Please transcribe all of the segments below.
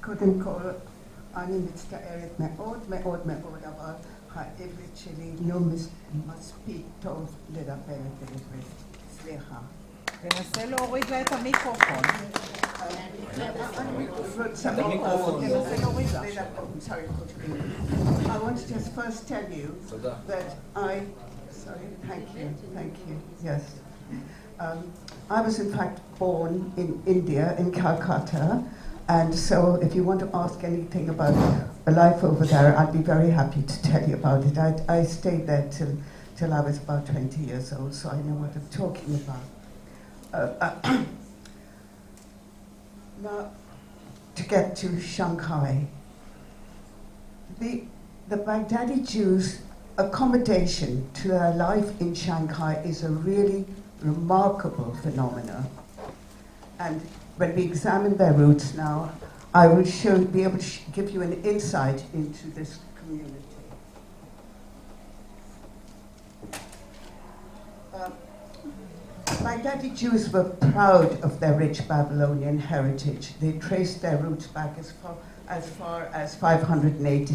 קודם כל, אני מצטערת מאוד מאוד מאוד, אבל העברית שלי לא מספיק טוב לדבר את העברית. סליחה. תנסה להוריד לה את המיקרופון. I want to just first tell you that thank you, yes. I was in fact born in India, in Calcutta, and so if you want to ask anything about life over there, I'd be very happy to tell you about it. I stayed there till I was about 20 years old, so I know what I'm talking about. Now, to get to Shanghai, the Baghdadi Jews' accommodation to their life in Shanghai is a really remarkable phenomenon. And when we examine their roots now, I will be able to give you an insight into this community. Baghdadi Jews were proud of their rich Babylonian heritage. They traced their roots back as far as 598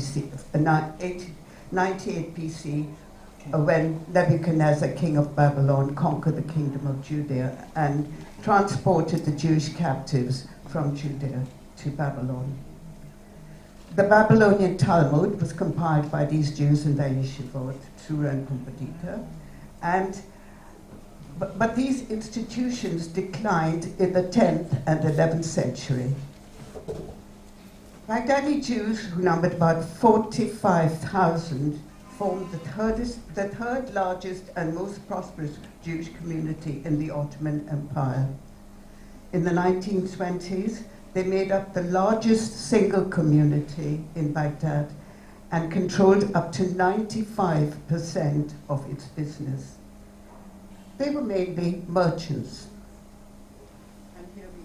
BC, when Nebuchadnezzar, king of Babylon, conquered the kingdom of Judea and transported the Jewish captives from Judea to Babylon. The Babylonian Talmud was compiled by these Jews in their yeshivot, Tzura and Pumbedita, but these institutions declined in the 10th and 11th century. Baghdadi Jews, who numbered about 45,000, formed the third largest and most prosperous Jewish community in the Ottoman Empire. In the 1920s, they made up the largest single community in Baghdad and controlled up to 95% of its business. They were mainly merchants. And here we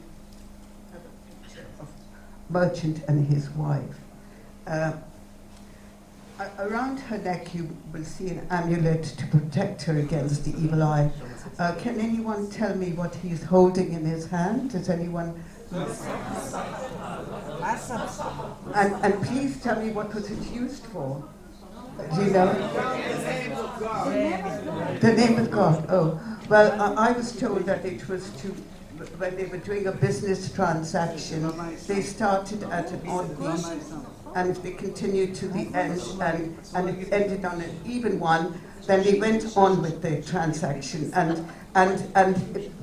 have a picture of a merchant and his wife. Around her neck you will see an amulet to protect her against the evil eye. Can anyone tell me what he's holding in his hand? Does anyone? And please tell me what was it used for? Do you know? The name of God. Oh, well, I was told that it was when they were doing a business transaction, they started at an odd beat, and if they continued to the end and it ended on an even one, then they went on with the transaction. And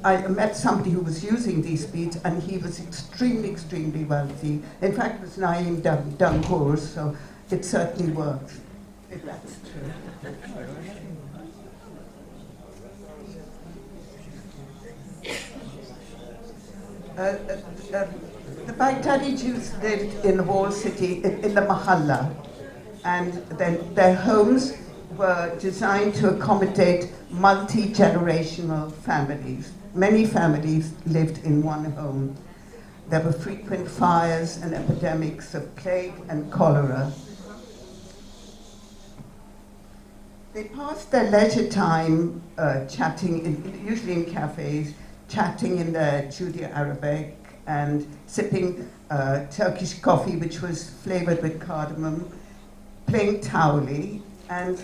I met somebody who was using these beads, and he was extremely, extremely wealthy. In fact, it was Naim Dangour, so it certainly works. If that's true. The Baghdadi Jews lived in the walled city, in the Mahalla, and then their homes were designed to accommodate multi-generational families. Many families lived in one home. There were frequent fires and epidemics of plague and cholera. They passed their leisure time chatting, usually in cafes, chatting in their Judeo-Arabic and sipping Turkish coffee, which was flavored with cardamom, playing tawli, and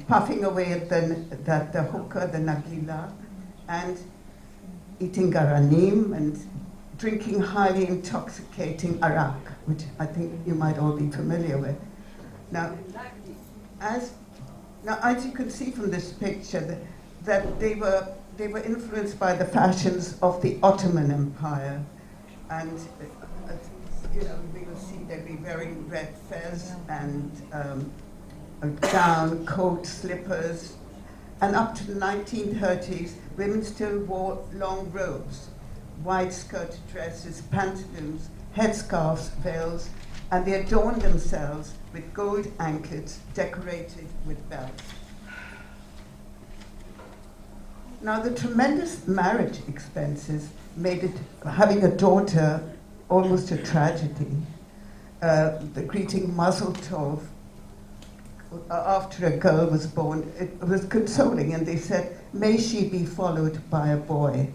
puffing away at the hookah, the nagila, and eating garanim and drinking highly intoxicating arak, which I think you might all be familiar with. Now, as you can see from this picture, that they were influenced by the fashions of the Ottoman Empire, and we will see they'll be wearing red fez and a gown, coat, slippers, and up to the 1930s, women still wore long robes, wide-skirted dresses, pantaloons, headscarves, veils, and they adorned themselves with gold anklets decorated with bells. Now, the tremendous marriage expenses made having a daughter almost a tragedy. The greeting Mazel Tov after a girl was born, it was consoling, and they said, may she be followed by a boy.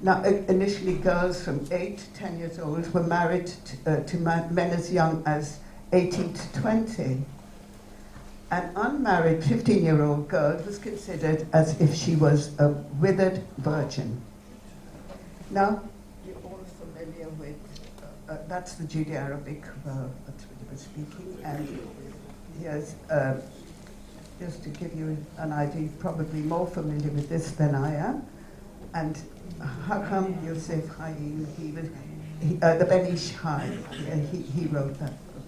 Now, initially girls from 8 to 10 years old were married to men as young as 18 to 20. An unmarried 15-year-old girl was considered as if she was a withered virgin. Now, you're all familiar with, that's the Judeo-Arabic that's what he was speaking, and here's, just to give you an idea, you're probably more familiar with this than I am, and Hakam Yosef Chaim, the Ben Ish Chai, he wrote that book.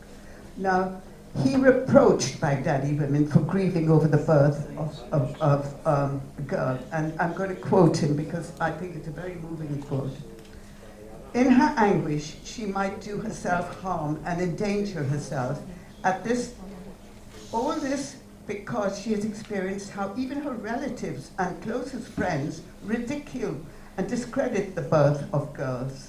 Now, he reproached Baghdadi women for grieving over the birth of a girl, and I'm going to quote him because I think it's a very moving quote. In her anguish, she might do herself harm and endanger herself. All this because she has experienced how even her relatives and closest friends ridicule and discredit the birth of girls.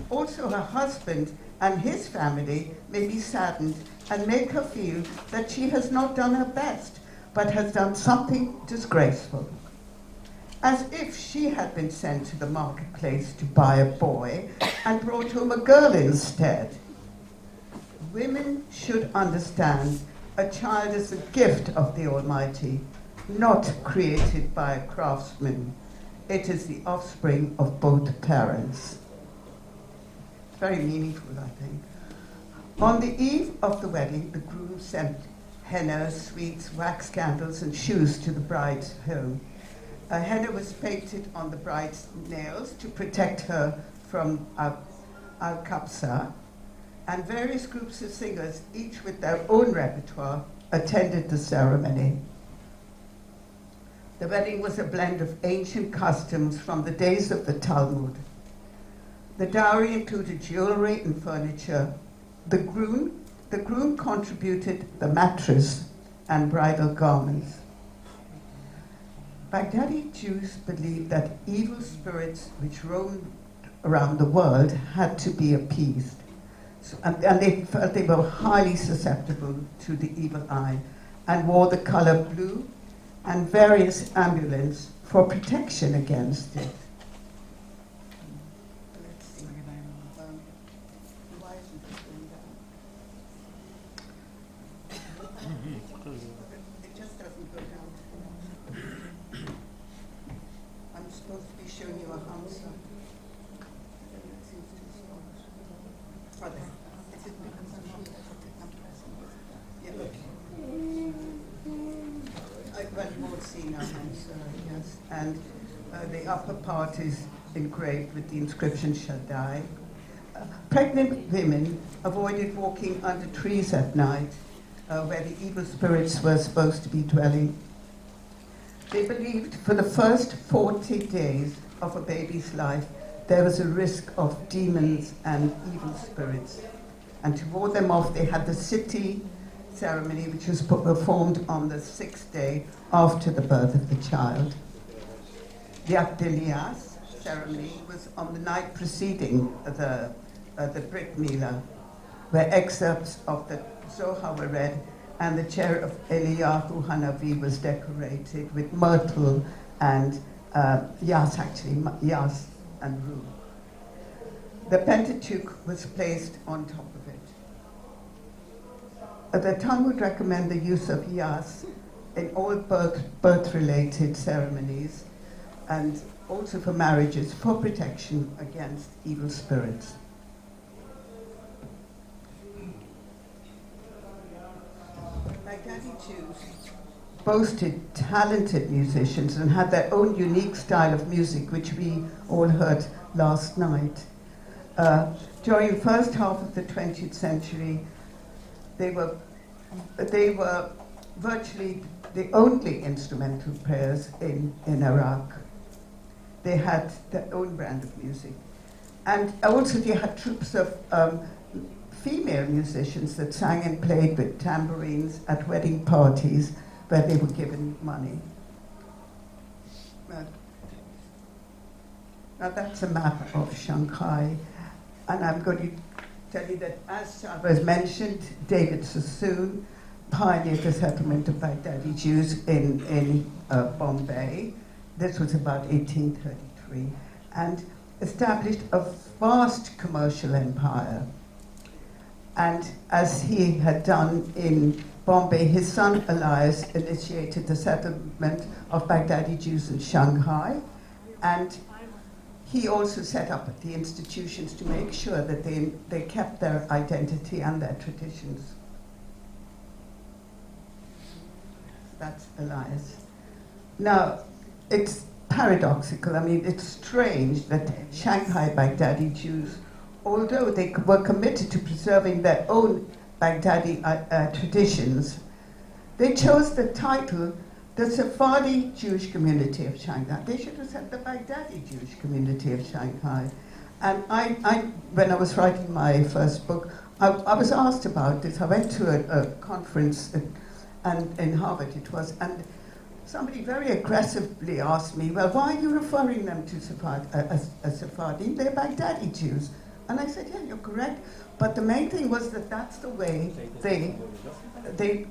Also, her husband and his family may be saddened and make her feel that she has not done her best, but has done something disgraceful. As if she had been sent to the marketplace to buy a boy and brought home a girl instead. Women should understand a child is a gift of the Almighty, not created by a craftsman. It is the offspring of both parents. It's very meaningful, I think. On the eve of the wedding, the groom sent henna, sweets, wax candles, and shoes to the bride's home. A henna was painted on the bride's nails to protect her from al-Kapsa, and various groups of singers, each with their own repertoire, attended the ceremony. The wedding was a blend of ancient customs from the days of the Talmud. The dowry included jewelry and furniture. The groom contributed the mattress and bridal garments. Baghdadi Jews believed that evil spirits which roamed around the world had to be appeased. And they felt they were highly susceptible to the evil eye and wore the color blue and various amulets for protection against it. Let's see. Why isn't this going down? It just doesn't go down. I'm supposed to be showing you a hamster. It seems to be slow. Oh, there. Is it because I'm pressing it? Yeah, okay. Well, you won't see now, I'm sorry, yes. And the upper part is engraved with the inscription Shaddai. Pregnant women avoided walking under trees at night, where the evil spirits were supposed to be dwelling. They believed for the first 40 days of a baby's life, there was a risk of demons and evil spirits. And to ward them off, they had the city ceremony, which was performed on the 6th day after the birth of the child. The Akdeliyas ceremony was on the night preceding the Brit Milah, where excerpts of the Zohar were read, and the chair of Eliyahu Hanavi was decorated with myrtle and yas and rue. The Pentateuch was placed on top of it. The Talmud recommend the use of yas in all birth-related ceremonies and also for marriages for protection against evil spirits. Baghdadi Jews boasted talented musicians and had their own unique style of music, which we all heard last night. During the first half of the 20th century, they were virtually the only instrumental players in Iraq. They had their own brand of music. And also they had troops of female musicians that sang and played with tambourines at wedding parties where they were given money. Now that's a map of Shanghai. And I'm going to tell you that, as Chavez mentioned, David Sassoon pioneered the settlement of Baghdadi Jews in Bombay. This was about 1833. and established a vast commercial empire. And as he had done in Bombay, his son Elias initiated the settlement of Baghdadi Jews in Shanghai, and he also set up the institutions to make sure that they kept their identity and their traditions. That's Elias. Now, it's paradoxical. I mean, it's strange that Shanghai Baghdadi Jews, although they were committed to preserving their own Baghdadi traditions, they chose the title, the Sephardi Jewish Community of Shanghai. They should have said the Baghdadi Jewish Community of Shanghai. And when I was writing my first book, I was asked about this. I went to a conference and in Harvard it was, and somebody very aggressively asked me, well, why are you referring them to Sephardi? They're Baghdadi Jews. And I said, yeah, you're correct. But the main thing was that that's the way they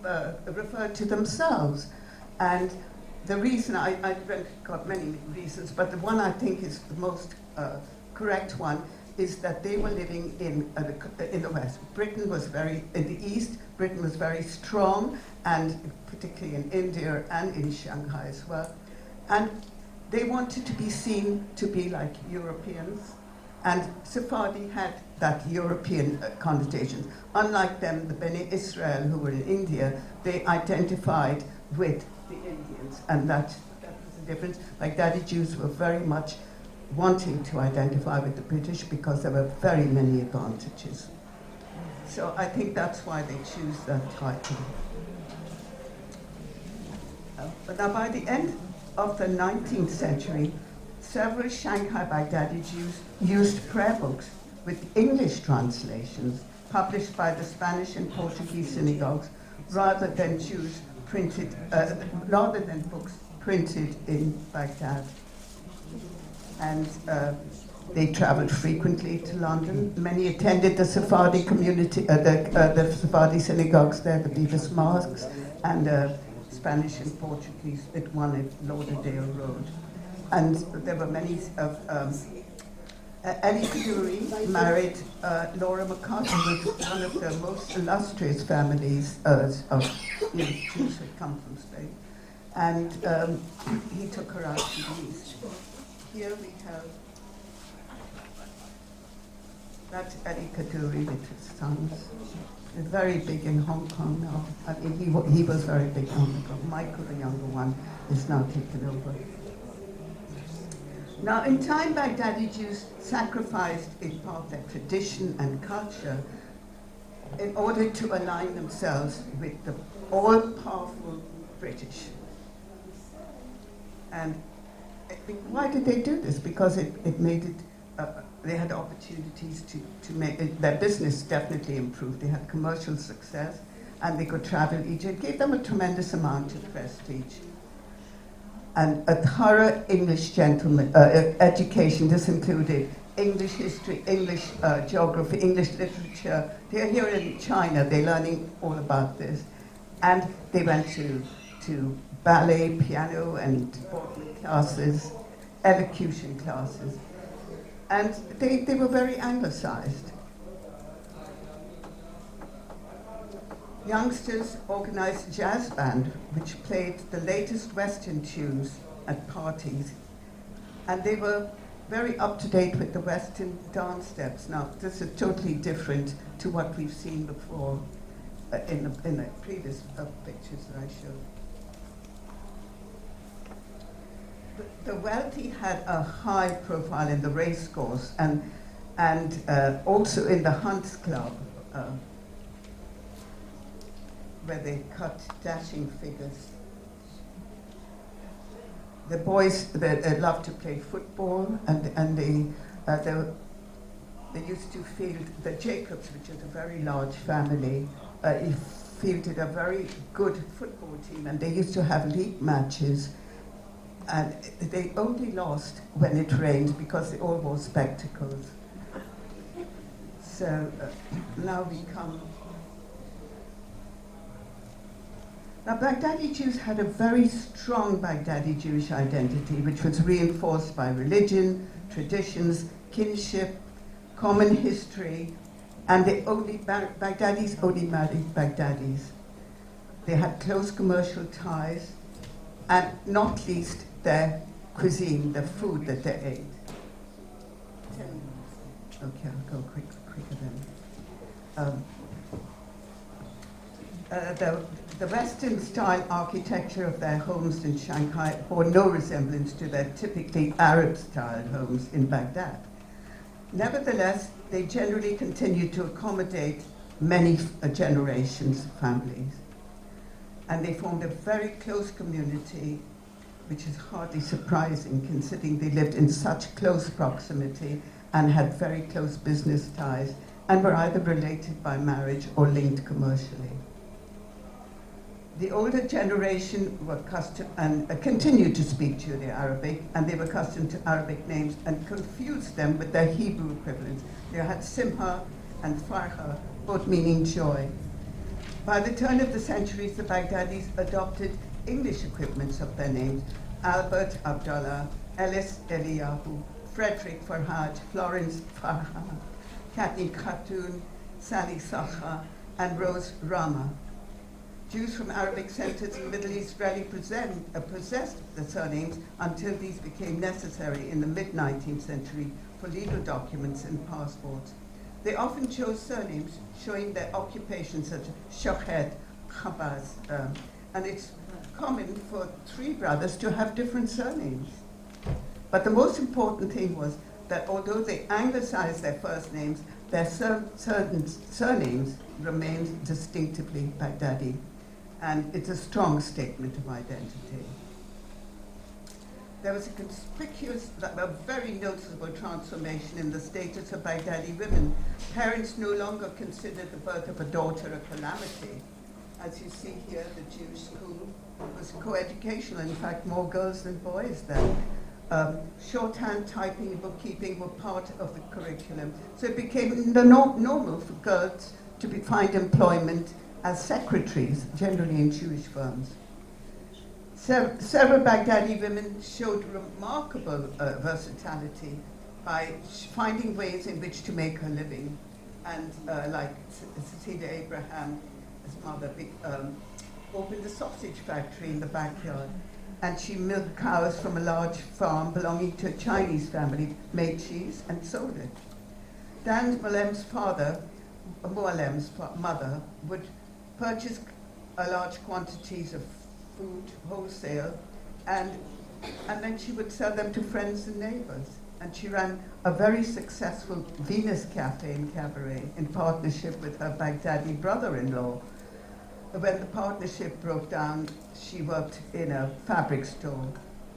referred to themselves. And the reason, I've got many reasons, but the one I think is the most correct one is that they were living in the West. Britain was in the East, Britain was very strong, and particularly in India and in Shanghai as well. And they wanted to be seen to be like Europeans. And Sephardi had that European connotation. Unlike them, the Bnei Israel, who were in India, they identified with the Indians, and that was the difference. Baghdadi Jews were very much wanting to identify with the British because there were very many advantages. So I think that's why they choose that title. But now by the end of the 19th century, several Shanghai Baghdadi Jews used prayer books with English translations published by the Spanish and Portuguese synagogues rather than books printed in Baghdad. And they traveled frequently to London. Many attended the Sephardi community, the Sephardi synagogues there, the Bevis Mosques, and Spanish and Portuguese at one at Lauderdale Road. And there were many of Ellie Kaduri married Laura McCarthy, who was one of the most illustrious families of Jews who had come from Spain. And he took her out to the East. Here we have, that's Ellie Kaduri with his sons. They're very big in Hong Kong now. I mean, he was very big in Hong Kong. Michael, the younger one, is now taken over. Now, in time, Baghdadi Jews sacrificed in part their tradition and culture in order to align themselves with the all-powerful British. And why did they do this? Because it made it, they had opportunities to make it, their business definitely improved. They had commercial success, and they could travel Egypt. It gave them a tremendous amount of prestige. And a thorough English education. This included English history, English geography, English literature. They're here in China, they're learning all about this. And they went to ballet, piano, and botany classes, elocution classes. And they were very anglicized. Youngsters organized a jazz band which played the latest Western tunes at parties. And they were very up to date with the Western dance steps. Now, this is totally different to what we've seen before in the previous pictures that I showed. The wealthy had a high profile in the race course and also in the Hunts Club, where they cut dashing figures. The boys they loved to play football, and they used to field the Jacobs, which is a very large family. Fielded a very good football team, and they used to have league matches. And they only lost when it rained because they all wore spectacles. So now we come. Now, Baghdadi Jews had a very strong Baghdadi Jewish identity, which was reinforced by religion, traditions, kinship, common history, and Baghdadis only married Baghdadis. They had close commercial ties, and not least their cuisine, the food that they ate. 10 minutes. Okay, I'll go quicker then. The Western-style architecture of their homes in Shanghai bore no resemblance to their typically Arab-style homes in Baghdad. Nevertheless, they generally continued to accommodate many generations of families. And they formed a very close community, which is hardly surprising considering they lived in such close proximity and had very close business ties and were either related by marriage or linked commercially. The older generation were continued to speak Judeo-Arabic, and they were accustomed to Arabic names and confused them with their Hebrew equivalents. They had Simha and Farha, both meaning joy. By the turn of the centuries, the Baghdadis adopted English equivalents of their names: Albert, Abdullah, Ellis, Eliyahu, Frederick, Farhaj, Florence, Farha, Katni, Khatun, Sally, Sakha, and Rose, Rama. Jews from Arabic centers in the Middle East rarely possessed the surnames until these became necessary in the mid-19th century for legal documents and passports. They often chose surnames showing their occupations, such as Shochet, Khabaz, and it's common for three brothers to have different surnames. But the most important thing was that although they anglicized their first names, their certain surnames remained distinctively Baghdadi, and it's a strong statement of identity. There was a conspicuous, a very noticeable transformation in the status of Baghdadi women. Parents no longer considered the birth of a daughter a calamity. As you see here, the Jewish school was co-educational. In fact, more girls than boys then. Shorthand, typing, and bookkeeping were part of the curriculum. So it became normal for girls to find employment as secretaries, generally in Jewish firms. Several Baghdadi women showed remarkable versatility by finding ways in which to make her living. And like Cecilia Abraham, his mother, opened a sausage factory in the backyard. And she milked cows from a large farm belonging to a Chinese family, made cheese, and sold it. Dan Mualem's mother, would purchase large quantities of food wholesale, and then she would sell them to friends and neighbors. And she ran a very successful Venus Cafe and Cabaret in partnership with her Baghdadi brother-in-law. When the partnership broke down, she worked in a fabric store.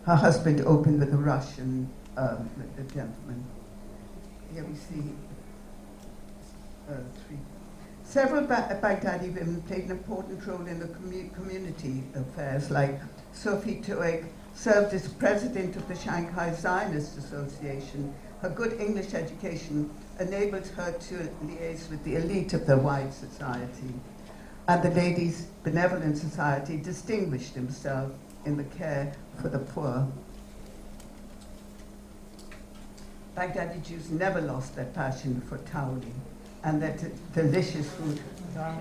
Her husband opened with a Russian gentleman. Here we see three. Several Baghdadi women played an important role in the community affairs, like Sophie Toeg served as president of the Shanghai Zionist Association. Her good English education enabled her to liaise with the elite of the wide society. And the Ladies' Benevolent Society distinguished themselves in the care for the poor. Baghdadi Jews never lost their passion for tauli and their delicious food.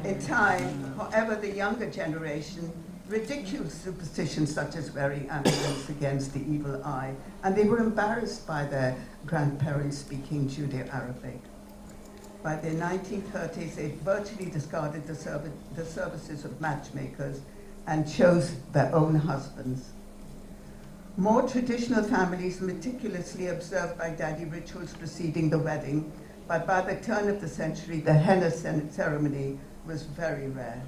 In time, however, the younger generation ridiculed superstitions such as wearing amulets against the evil eye, and they were embarrassed by their grandparents speaking Judeo-Arabic. By the 1930s, they virtually discarded the services of matchmakers and chose their own husbands. More traditional families meticulously observed Baghdadi rituals preceding the wedding, but by the turn of the century, the henna ceremony was very rare.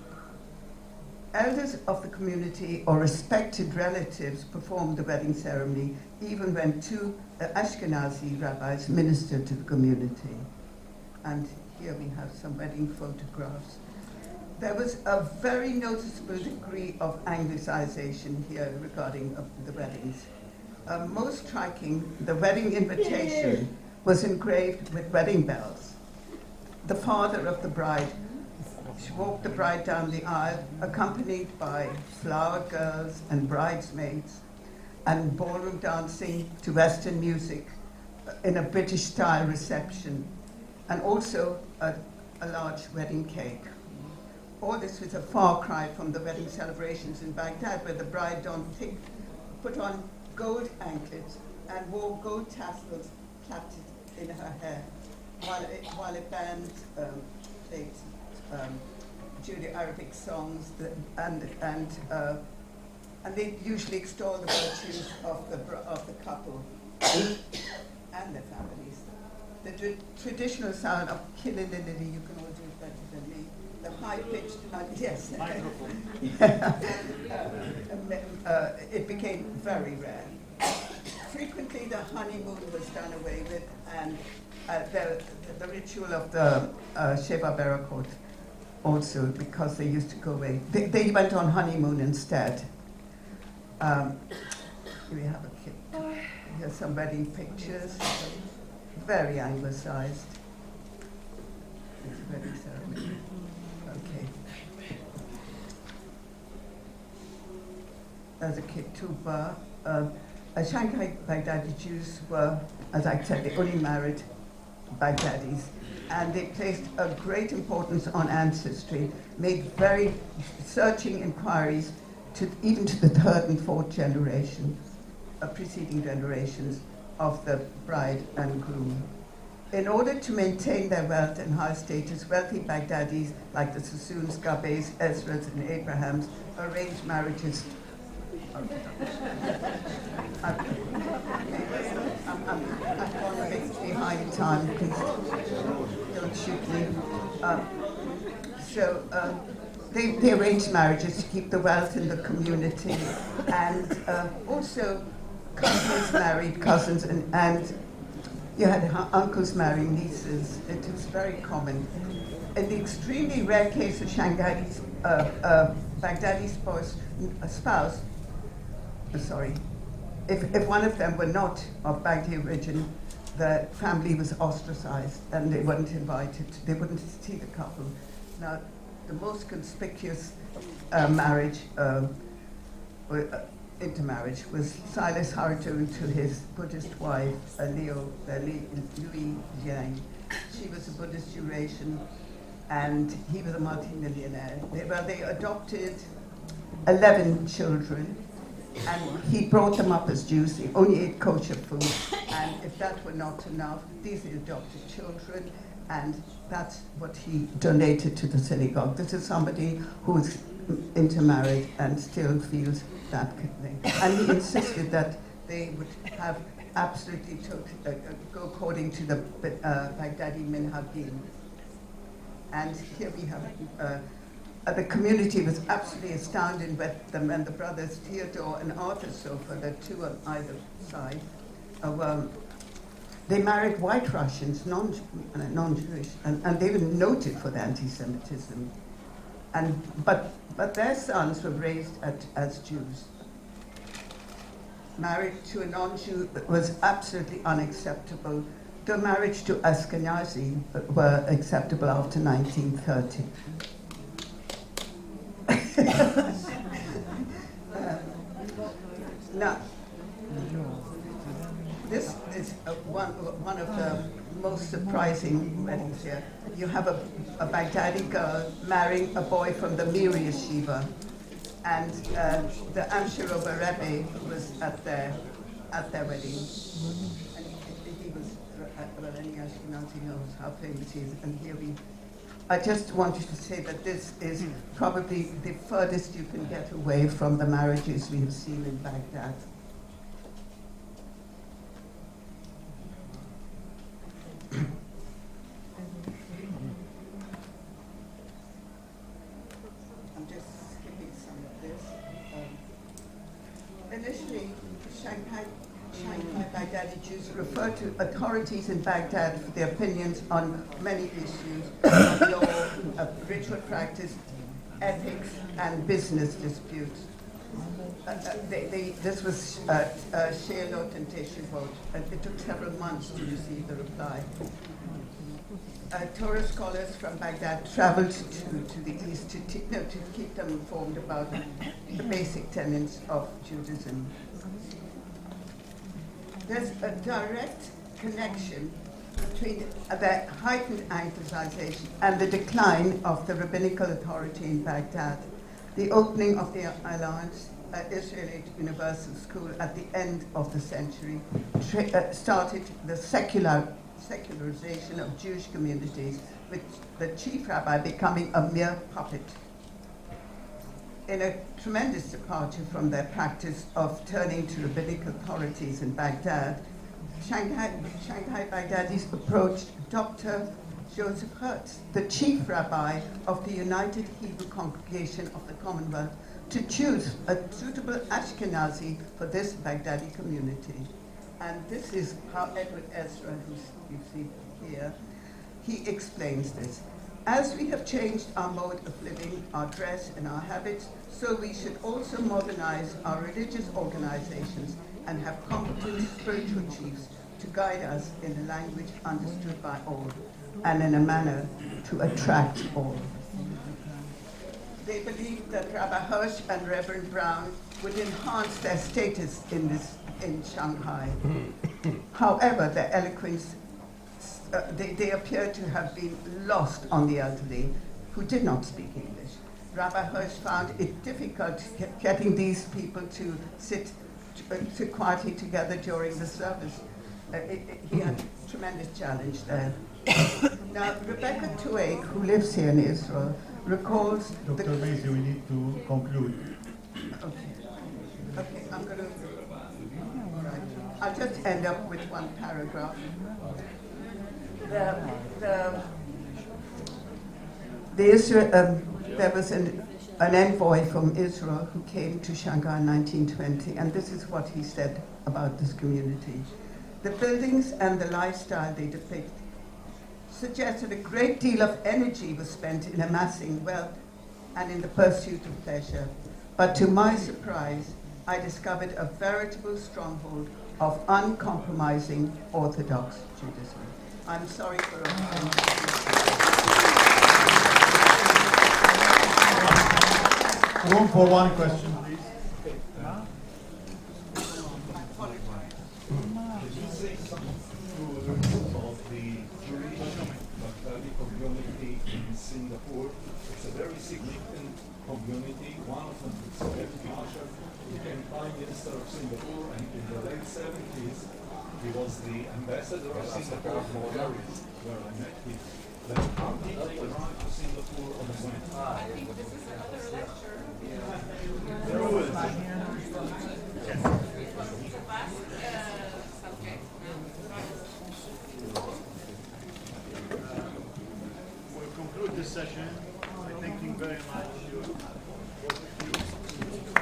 Elders of the community or respected relatives performed the wedding ceremony, even when two Ashkenazi rabbis ministered to the community. And here we have some wedding photographs. There was a very noticeable degree of Anglicization here regarding the weddings. Most striking, the wedding invitation was engraved with wedding bells. The father of the bride walked the bride down the aisle, accompanied by flower girls and bridesmaids, and ballroom dancing to Western music in a British-style reception, and also a large wedding cake. All this was a far cry from the wedding celebrations in Baghdad, where the bride put on gold anklets and wore gold tassels plaited in her hair, while a band played Judeo-Arabic songs, and they usually extol the virtues of the couple and their families. The traditional sound of kilililili, you can all do it better than me. The high-pitched, yes. It became very rare. Frequently, the honeymoon was done away with, and the ritual of the Sheva Berakot also, because they used to go away. They went on honeymoon instead. Here we have a kid. Here's some wedding pictures. Very anglicized. It's a wedding ceremony. Okay. There's a ketubah. Shanghai Baghdadi Jews were, as I said, the only married Baghdadis, and they placed a great importance on ancestry, made very searching inquiries even to the third and fourth generation, preceding generations of the bride and groom. In order to maintain their wealth and high status, wealthy Baghdadis like the Sassoons, Gabeys, Ezras, and Abrahams arranged marriages. I'm going a bit behind time, please don't shoot me. They arranged marriages to keep the wealth in the community, and also cousins married cousins, and you had uncles marrying nieces. It was very common. In the extremely rare case of Shanghai's Baghdadi spouse, if one of them were not of Baghdadi origin, the family was ostracized and they weren't invited. They wouldn't see the couple. Now, the most conspicuous intermarriage was Silas Haratoon to his Buddhist wife, Louis Jiang. She was a Buddhist Eurasian, and he was a multi-millionaire. They adopted 11 children, and he brought them up as Jews. They only ate kosher food, and if that were not enough, these are adopted children, and that's what he donated to the synagogue. This is somebody who's intermarried and still feels that thing. And he insisted that they would have absolutely go according to the Baghdadi minhagim. And here we have the community was absolutely astounded with them, and the brothers Theodore and Arthur Sofer, the two on either side, they married white Russians, non-Jewish, and they were noted for their anti-Semitism. But their sons were raised as Jews. Marriage to a non-Jew was absolutely unacceptable. The marriage to Ashkenazi were acceptable after 1930. Now, this is one of the most surprising weddings here. You have a Baghdadi girl marrying a boy from the Mir Yeshiva, and the Amshiroba Rebbe was at their wedding. And he was, well, any Ashkenazi knows how famous he is, and here I just wanted to say that this is probably the furthest you can get away from the marriages we have seen in Baghdad. I'm just skipping some of this. Initially, Shanghai Baghdadi Jews referred to authorities in Baghdad for their opinions on many issues of law, ritual practice, ethics, and business disputes. This was Sheilot and Teshuvot, and it took several months to receive the reply. Torah scholars from Baghdad traveled to the east to keep them informed about the basic tenets of Judaism. There's a direct connection between the heightened Anglicization and the decline of the rabbinical authority in Baghdad. The opening of the Alliance Israelite Universal School at the end of the century started the secularization of Jewish communities, with the chief rabbi becoming a mere puppet. In a tremendous departure from their practice of turning to rabbinic authorities in Baghdad, Shanghai Baghdadis approached Dr. Joseph Hertz, the chief rabbi of the United Hebrew Congregation of the Commonwealth, to choose a suitable Ashkenazi for this Baghdadi community. And this is how Edward Ezra, who you see here, he explains this. As we have changed our mode of living, our dress and our habits, so we should also modernize our religious organizations and have competent spiritual chiefs to guide us in a language understood by all and in a manner to attract all. They believed that Rabbi Hirsch and Reverend Brown would enhance their status in Shanghai. However, their eloquence, they appear to have been lost on the elderly, who did not speak English. Rabbi Hirsch found it difficult getting these people to sit quietly together during the service. He had a tremendous challenge there. Now, Rebecca Tuig, who lives here in Israel, recalls... Dr. Maisie, we need to conclude. Okay, I'm going to... All right. I'll just end up with one paragraph. There was an envoy from Israel who came to Shanghai in 1920, and this is what he said about this community. The buildings and the lifestyle they depict suggest that a great deal of energy was spent in amassing wealth and in the pursuit of pleasure. But to my surprise, I discovered a veritable stronghold of uncompromising Orthodox Judaism. I'm sorry for Room for one question, please. Of the Jewish Baghdadi community in Singapore. It's a very significant community. One of them is David Marshall, who became Prime Minister of Singapore, and in the late 70s, he was the ambassador of Singapore to Paris, where I met him. Then how did they arrive to Singapore on the way? I think this is another lecture. It's a vast subject. We'll conclude this session by thanking very much both of you.